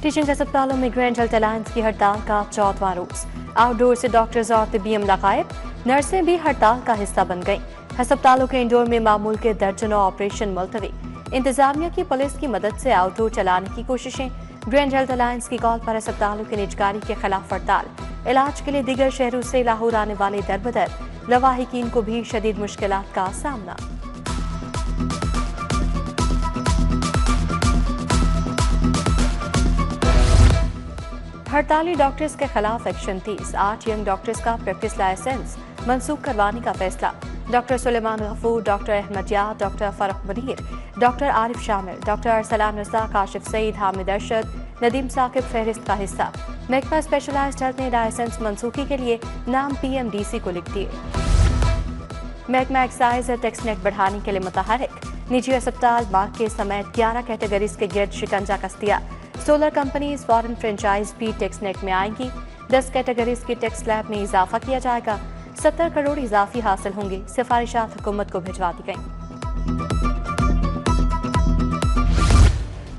Teaching अस्पतालों में grand health alliance की हड़ताल का 14वां रोज। आउटडोर से डॉक्टर्स और तिब्बी अमला गायब। नर्सें भी हड़ताल का हिस्सा बन गईं। अस्पतालों के इंडोर में मामूल के दर्जनों ऑपरेशन मुलतवी। इंतजामिया की पुलिस की मदद से आउटडोर चलाने की कोशिशें। ग्रैंड हेल्थ अलायंस की कॉल पर अस्पतालों की निजकारी के खिलाफ हड़ताल। इलाज के लिए दीगर शहरों से लाहौर आने वाले दरबदर। लवाहिकीन को भी शदीद मुश्किलात का सामना। हड़ताली डॉक्टर्स के खिलाफ एक्शन 30। 8 यंग डॉक्टर्स का प्रैक्टिस लाइसेंस मंसूख करवाने का फैसला। डॉक्टर सुलेमान गफूर, डॉक्टर अहमद याद, डॉक्टर फरख मुनीर, डॉक्टर आरिफ शामिल, डॉक्टर अरसलान रजा, काशिफ सईद, हामिद अरशद, नदीम साकिब फहरिस्त का हिस्सा। महकमा स्पेशलाइज्ड हेल्थ ने लाइसेंस मंसूखी के लिए नाम PMDC को लिख दिए। महकमा एक्साइज और टैक्स नेट बढ़ाने के लिए मुतहरिक। निजी अस्पताल मार्केट समेत 11 कैटेगरीज के गिर्द शिकंजा कस दिया। सोलर कंपनीज फॉरेन फ्रेंचाइज भी टैक्स नेट में आएंगी। 10 कैटेगरीज की टैक्स स्लैब में इजाफा किया जाएगा। 70 करोड़ इजाफी हासिल होंगे। सिफारिशात हुकूमत को भिजवा दी गई।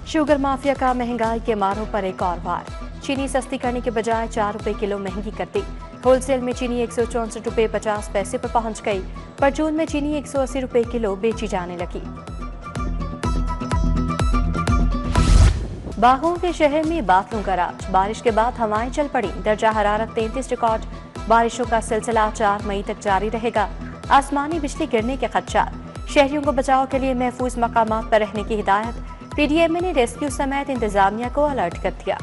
शुगर माफिया का महंगाई के मारों पर एक और वार। चीनी सस्ती करने के बजाय 4 रुपए किलो महंगी कर दी। होलसेल में चीनी 164 रुपए 50 पैसे पर पहुंच गई। परचून में चीनी 180 रुपए किलो बेची जाने लगी। बागों के शहर में बादलों का राज। बारिश के बाद हवाएं चल पड़ी। दर्जा हरारत 33 रिकॉर्ड। बारिशों का सिलसिला 4 मई तक जारी रहेगा। आसमानी बिजली गिरने के खदशात। शहरियों को बचाव के लिए महफूज मकामात पर रहने की हिदायत। PDMA ने रेस्क्यू समेत इंतजामिया को अलर्ट कर दिया।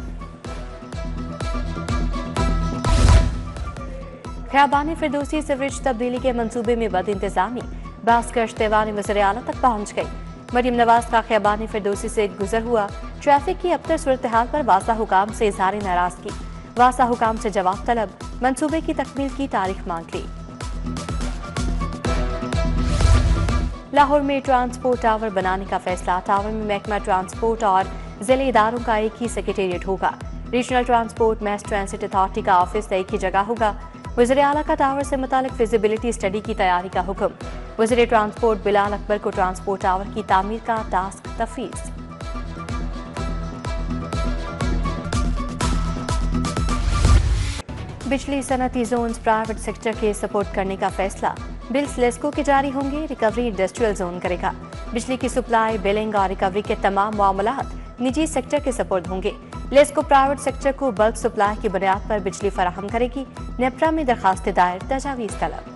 ख्याबानी फिरदौसी सीवरेज तब्दीली के मंसूबे में बद इंतजामी। बास कश्तेवानी वज़ीर आला तक पहुंच गई। मरियम नवाज का ख्याबानी फिरदौसी से गुजर हुआ। ट्रैफिक की अबतर सूरत हाल पर वासा हुकाम से इजहार नाराजगी। वासा हुकाम से जवाब तलब। मंसूबे की तकमील की तारीख मांग ली। लाहौर में ट्रांसपोर्ट टावर बनाने का फैसला। टावर में महकमा ट्रांसपोर्ट और जिले इदारों का एक ही सेक्रेटेरिएट होगा। Regional transport mass transit authority का ऑफिस एक ही जगह होगा। वज़ीर आला का टावर से मुतालिक फिजिबिलिटी स्टडी की तैयारी का हुक्म। वज़ीर ट्रांसपोर्ट बिलाल अकबर को ट्रांसपोर्ट टावर की तामीर का टास्क तफवीज़। बिजली सनती जोन्स प्राइवेट सेक्टर के सपोर्ट करने का फैसला। बिल्स लेस्को के जारी होंगे। रिकवरी इंडस्ट्रियल जोन करेगा। बिजली की सप्लाई, बिलिंग और रिकवरी के तमाम मामलात निजी सेक्टर के सपोर्ट होंगे। लेस्को प्राइवेट सेक्टर को बल्क सप्लाई की बुनियाद पर बिजली फराहम करेगी। नेप्रा में दरखास्त दायर, तजावीज़ तलब।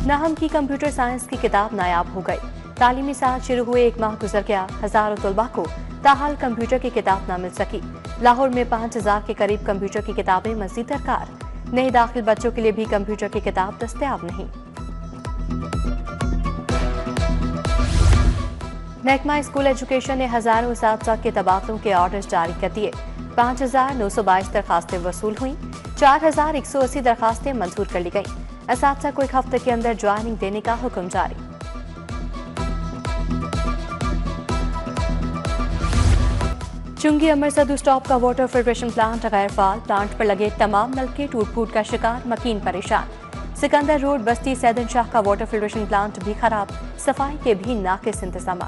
नाहम की कंप्यूटर साइंस की किताब नायाब हो गई। तालीमी साल शुरू हुए 1 माह गुजर गया। हजारों तलबा को ताहाल कंप्यूटर की किताब न मिल सकी। लाहौर में 5000 के करीब कंप्यूटर की किताबें मजीद दरकार। नए दाखिल बच्चों के लिए भी कंप्यूटर की किताब दस्तयाब नहीं। महकमा स्कूल एजुकेशन ने हजारों असातिज़ा के तबादलों के ऑर्डर्स जारी कर दिए। 5922 दरखास्तें वसूल हुई। 4180 दरखास्तें मंजूर कर ली गई। असातिज़ा को 1 हफ्ते के अंदर ज्वाइनिंग देने का हुक्म जारी। चुंगी अमरसद स्टॉप का वाटर फिल्ट्रेशन प्लांट गैर फाल। प्लांट पर लगे तमाम नलके टूट फूट का शिकार। मकीन परेशान। सिकंदर रोड बस्ती सैदन शाह का वाटर फिल्ट्रेशन प्लांट भी खराब। सफाई के भी नाकिस इंतजाम।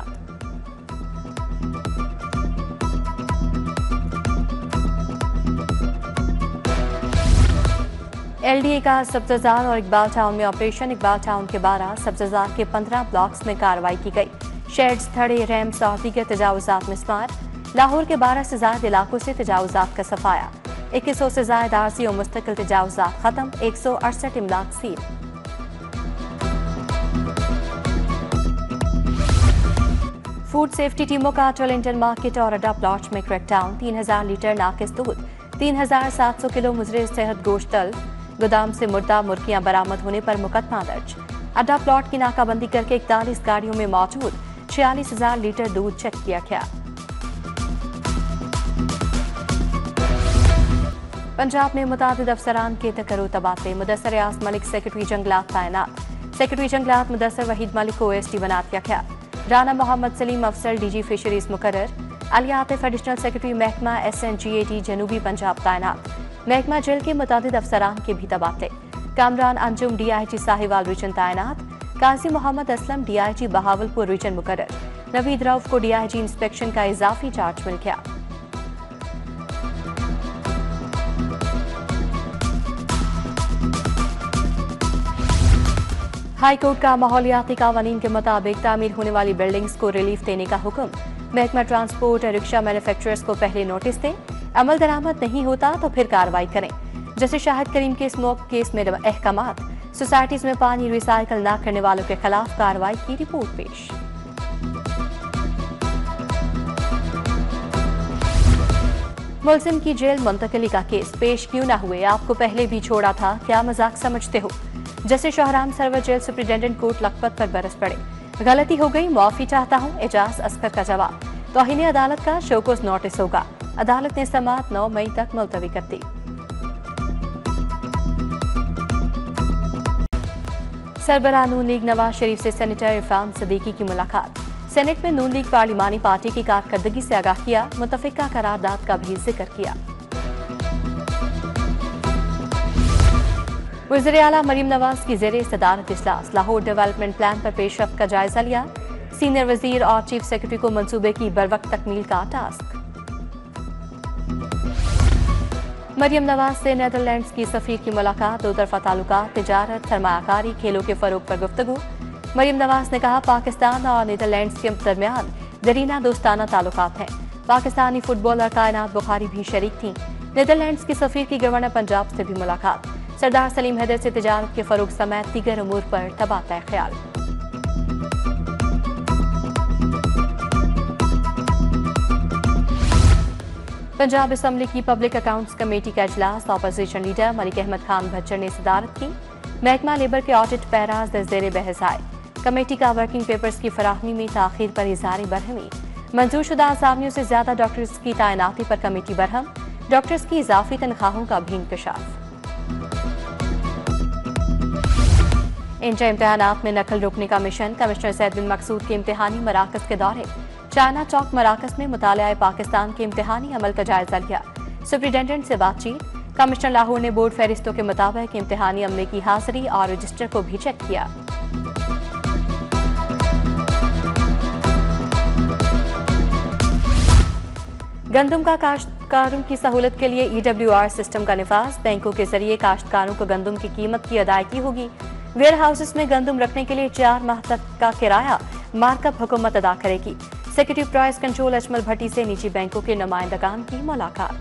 LDA का सब्ज़ार और इकबाल टाउन में ऑपरेशन। इकबाल टाउन के 12, सब्ज़ार के 15 ब्लॉक्स में कार्रवाई की गई। शेड्स, थड़े, रैम्स और दीगर तजावुजात मिस्मार। लाहौर के 12 से ज्यादा इलाकों से तजावुजात का सफाया। 2100 से ज्यादा आरजी और मुस्तकिल तजावुजात खत्म। 168 इमलाक सील। फूड सेफ्टी टीमों का टर्लिंगटन मार्केट और अड्डा प्लॉट में क्रैकडाउन। 3000 लीटर नाकिस दूध, 3700 किलो मुजरे सेहत गोश्त तल। गोदाम से मुर्दा मुर्गियां बरामद होने पर मुकदमा दर्ज। अड्डा प्लॉट की नाकाबंदी करके 41 गाड़ियों में मौजूद 46000 लीटर दूध चेक किया गया। पंजाब में मुतादिद अफसरान के तकर्रो तबादले। मुदस्सर रियाज मलिक सेक्रेटरी जंगलात तैनात। सेक्रेटरी जंगलात मुदस्सर वहीद मलिक को OSD बना दिया गया। राना मोहम्मद सलीम अफसर DG फिशरीज मुकर्रर। अली आतिफ एडिशनल सेक्रेटरी महकमा SNGAT जनूबी पंजाब तैनात। महकमा जेल के मुतादिद अफसरान के भी तबादले। कामरान अंजुम DIG साहिवाल रीजन तैनात। काजी मोहम्मद असलम DIG बहावलपुर रीजन मुकर्रर। नवीद रऊफ को DIG इंस्पेक्शन का इजाफी चार्ज मिल गया। हाई कोर्ट का माहौलियाती कानून के मुताबिक तामीर होने वाली बिल्डिंग्स को रिलीफ देने का हुक्म। महकमा ट्रांसपोर्ट और रिक्शा मैन्युफैक्चरर्स को पहले नोटिस दें, अमल दरामद नहीं होता तो फिर कार्रवाई करें। जैसे शाहिद करीम के स्मोक केस में अहकामात, सोसाइटीज में पानी रिसाइकिल न करने वालों के खिलाफ कार्रवाई की रिपोर्ट पेश। मुलजिम की जेल मुंतकिली का केस पेश क्यों न हुए, आपको पहले भी छोड़ा था, क्या मजाक समझते हो। जैसे शाहराम सरवर जेल सुप्रिंटेंडेंट कोर्ट लखपत पर बरस पड़े। गलती हो गई, माफी चाहता हूं, एजाज अस्कर का जवाब। तौहीन अदालत का शोकोस नोटिस होगा। अदालत ने समाअत 9 मई तक मुलतवी कर दी। सरबराह नून लीग नवाज शरीफ से सेनेटर इरफान सदीकी की मुलाकात। सेनेट में नून लीग पार्लिमानी पार्टी की कारकर्दगी से आगाह किया, मुतफिका करारदाद का भी जिक्र किया। वज़ीर आला मरीम नवाज की ज़ेरे सदारत इजलास, लाहौर डेवलपमेंट प्लान पर पेशरफ्त का जायजा लिया। सीनियर वजीर और चीफ सेक्रेटरी को मंसूबे की बरवक्त तकमील का टास्क। मरीम नवाज से नीदरलैंड्स की सफीर की मुलाकात, दो तरफा ताल्लुकात, तिजारत, सरमायाकारी, खेलों के फरोग पर गुफ्तगू। मरीम नवाज ने कहा, पाकिस्तान और नीदरलैंड्स के दरमियान दरीना दोस्ताना ताल्लुकात हैं। पाकिस्तानी फुटबॉलर कायनात बुखारी भी शरीक थीं। नीदरलैंड्स की सफीर की गवर्नर पंजाब से भी मुलाकात। सरदार सलीम हैदर से तिजारत के फरोग समेत दीगर उमूर पर तबादला ख्याल। पंजाब असम्बली की पब्लिक अकाउंट्स कमेटी का इजलास, अपोजिशन लीडर मलिक अहमद खान भज्जर ने सदारत की। महकमा लेबर के ऑडिट पैराज ज़ेरे बहस आए। कमेटी का वर्किंग पेपर्स की फराहमी में ताखीर पर इज़हार बरहमी। मंजूरशुदा असामियों से ज्यादा डॉक्टर्स की तैनाती पर कमेटी बरहम। डॉक्टर्स की इजाफी तनख्वाहों का भी इंकशाफ। इंटर इम्तहानात में नकल रोकने का मिशन, कमिश्नर सैयद बिन मकसूद के इम्तिहानी मराकज के दौरे। चाइना चौक मराकज में मुतालिया पाकिस्तान के इम्तिहानी अमल का जायजा लिया। सुप्रिंटेंडेंट से बातचीत। कमिश्नर लाहौर ने बोर्ड फहरिस्तों के मुताबिक इम्तिहानी अमले की हाजिरी और रजिस्टर को भी चेक किया। गंदम का काश्तकारों की सहूलत के लिए EWR सिस्टम का निफाज। बैंकों के जरिए काश्तकारों को गंदम की कीमत की अदायगी होगी। वेयर हाउसेस में गंदम रखने के लिए 4 माह तक का किराया मार्कअप हुकूमत अदा करेगी। सेक्रेटरी प्राइस कंट्रोल अजमल भट्टी से निजी बैंकों के नुमाइंदगान की मुलाकात।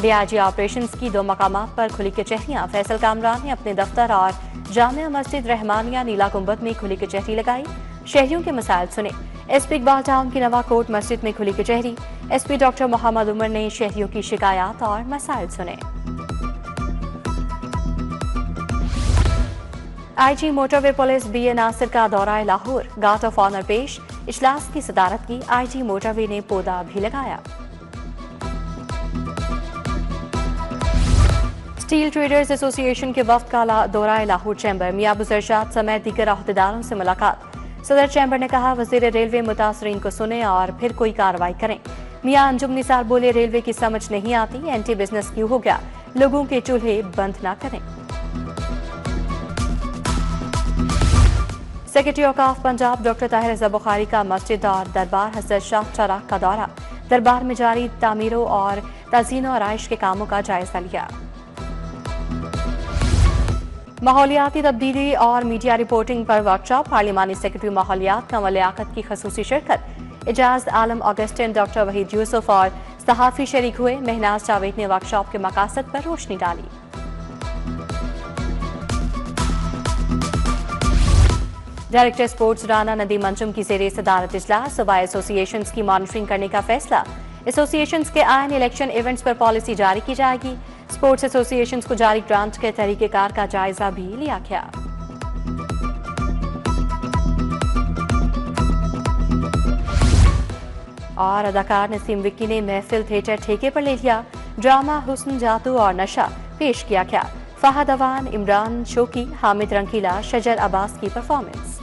DIG ऑपरेशंस की 2 मकामात पर खुली कचहरियां। फैसल कामरान ने अपने दफ्तर और जामिया मस्जिद रहमानिया नीला गुंबद में खुली कचहरी लगाई। शहरियों के मसाइल सुने। SP इकबाल टाउन की नवा कोट मस्जिद में खुली कचहरी। SP डॉक्टर मोहम्मद उमर ने शहरियों की शिकायत और मसाइल सुने। IG motorway police BA Nasir का दौरा लाहौर, गार्ड ऑफ ऑनर पेश। इजलास की सदारत की। IG मोटरवे ने पौधा भी लगाया। स्टील ट्रेडर्स एसोसिएशन के वफ्द का दौरा लाहौर चैम्बर। मियां अब्दुल रशीद समेत दीगर अहदेदारों से मुलाकात। सदर चैम्बर ने कहा, वजीर रेलवे मुतासरीन को सुने और फिर कोई कार्रवाई करें। मियां अंजुम निसार बोले, रेलवे की समझ नहीं आती, एंटी बिजनेस क्यों हो गया, लोगों के चूल्हे बंद ना करें। सेक्रेटरी औकाफ पंजाब डॉक्टर ताहिर रज़ा बुखारी का मस्जिद और दरबार हज़रत शाह चराग का दौरा। दरबार में जारी तामीरों और तज़ीन और आइश के कामों का जायजा लिया। माहौलियाती तब्दीली और मीडिया रिपोर्टिंग पर वर्कशॉप। पार्लिमानी सेक्रेटरी माहौलियात नवा लियाकत की खसूसी शिरकत। एजाज आलम ऑगस्टिन, डॉक्टर वहीद यूसुफ और सहाफ़ी शरीक हुए। महनाज जावेद ने वर्कशॉप के मकासद पर रोशनी डाली। डायरेक्टर स्पोर्ट्स राना नदीम अंजुम की ज़ेरे सदारत इजलास। सूबा एसोसिएशंस की मॉनिटरिंग करने का फैसला। एसोसिएशंस के आयन इलेक्शन इवेंट्स पर पॉलिसी जारी की जाएगी। स्पोर्ट्स एसोसिएशंस को जारी ग्रांट के तरीकेकार का जायजा भी लिया गया। और अदाकार नसीम विक्की ने महफिल थिएटर ठेके पर ले लिया। ड्रामा हुस्न, जादू और नशा पेश किया गया। फहद अवान, इमरान शोकी, हामिद रंगीला, शजर अब्बास की परफॉर्मेंस।